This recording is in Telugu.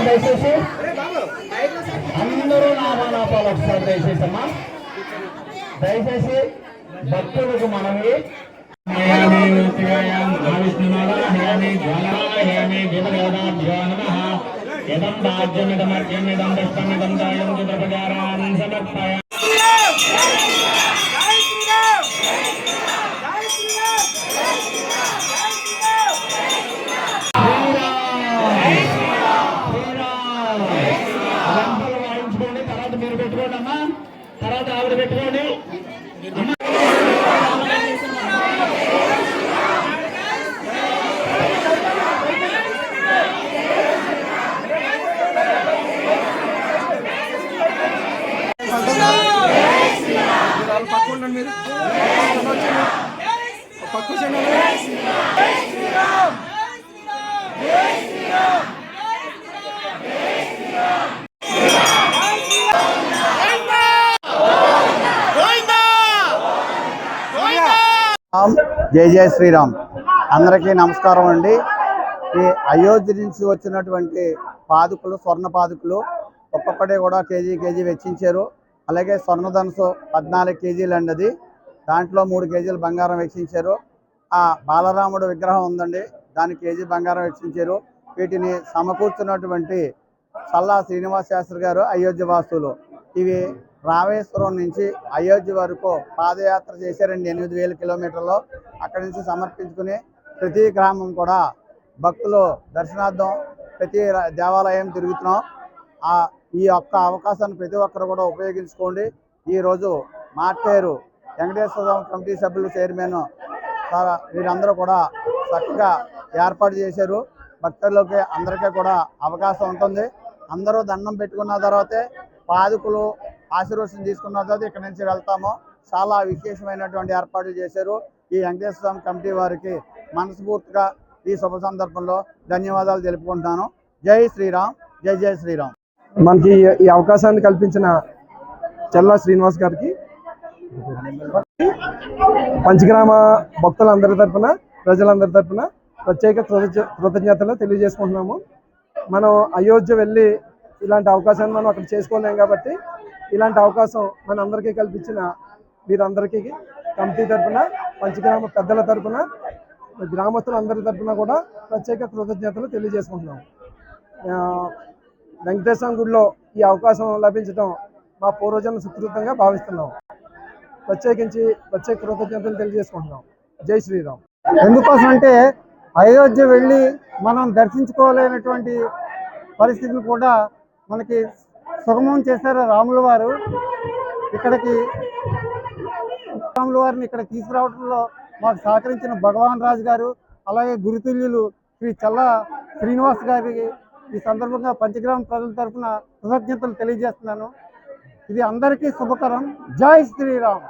దయచేసి అందరూ నామానాపాలు ఒకసారి దయచేసి అమ్మా, దయచేసి భక్తులకు మనవి ఇదం రాజ్యమిదమర్ఘ్యమిదం దష్టమిదం దాయం చిత్రపచారాన్ సమర్పయ. వాయించుకోండి, తర్వాత మీరు పెట్టుకోండి అమ్మా, తర్వాత ఆవిడ పెట్టుకోండి. జై జై శ్రీరామ్. అందరికీ నమస్కారం అండి. ఈ అయోధ్య నుంచి వచ్చినటువంటి పాదుకులు, స్వర్ణ పాదుకులు ఒక్కొక్కటి కూడా కేజీ వెచ్చించారు. అలాగే స్వర్ణధనుసు 14 కేజీలు అండి, అది దాంట్లో 3 కేజీలు బంగారం వెచ్చించారు. ఆ బాలరాముడు విగ్రహం ఉందండి, దానికి కేజీ బంగారం వెచ్చించారు. వీటిని సమకూర్చున్నటువంటి సల్లా శ్రీనివాస శాస్త్రి గారు అయోధ్య వాసులు. ఇవి రామేశ్వరం నుంచి అయోధ్య వరకు పాదయాత్ర చేశారండి, 8000 కిలోమీటర్లు. అక్కడి నుంచి సమర్పించుకుని ప్రతి గ్రామం కూడా భక్తులు దర్శనార్థం ప్రతి దేవాలయం తిరుగుతున్నాం. ఈ యొక్క అవకాశాన్ని ప్రతి ఒక్కరు కూడా ఉపయోగించుకోండి. ఈరోజు మార్టేరు వెంకటేశ్వర కమిటీ సభ్యులు, చైర్మన్ వీరందరూ కూడా చక్కగా ఏర్పాటు చేశారు. భక్తులకి అందరికీ కూడా అవకాశం ఉంటుంది. అందరూ దండం పెట్టుకున్న తర్వాతే పాదుకులు ఆశీర్వచనం తీసుకున్న తర్వాత ఇక్కడ నుంచి వెళ్తాము. చాలా విశేషమైనటువంటి ఏర్పాట్లు చేశారు. ఈ వెంకటేశ్వర స్వామి కమిటీ వారికి మనస్ఫూర్తిగా ఈ శుభ సందర్భంలో ధన్యవాదాలు తెలుపుకుంటున్నాను. జై శ్రీరామ్, జై జై శ్రీరామ్. మనకి ఈ అవకాశాన్ని కల్పించిన చల్లా శ్రీనివాస్ గారికి, పంచగ్రామ భక్తులందరి తరఫున, ప్రజలందరి తరఫున ప్రత్యేక కృతజ్ఞతలు తెలియజేసుకుంటున్నాము. మనం అయోధ్య వెళ్ళి ఇలాంటి అవకాశాన్ని మనం అక్కడ చేసుకోలేం కాబట్టి ఇలాంటి అవకాశం మన అందరికీ కల్పించిన వీరందరికీ కమిటీ తరఫున, పంచగ్రామ పెద్దల తరఫున, గ్రామస్తులందరి తరఫున కూడా ప్రత్యేక కృతజ్ఞతలు తెలియజేసుకుంటున్నాము. వెంకటేశ్వర గుడిలో ఈ అవకాశం లభించడం మా పూర్వజన్మ సుకృతంగా భావిస్తున్నాం. ప్రత్యేక కృతజ్ఞతలు తెలియజేసుకుంటున్నాం. జై శ్రీరామ్. ఎందుకోసం అంటే అయోధ్య వెళ్ళి మనం దర్శించుకోలేనటువంటి పరిస్థితులు కూడా మనకి సుగమం చేశారు రాముల వారు. రాముల వారిని ఇక్కడ తీసుకురావడంలో మాకు సహకరించిన భగవాన్ రాజు గారు, అలాగే గురుతుల్యులు శ్రీ చల్లా శ్రీనివాస్ గారికి ఈ సందర్భంగా పంచగ్రామ ప్రజల తరఫున కృతజ్ఞతలు తెలియజేస్తున్నాను. ఇది అందరికీ శుభకరం. జై శ్రీరామ్.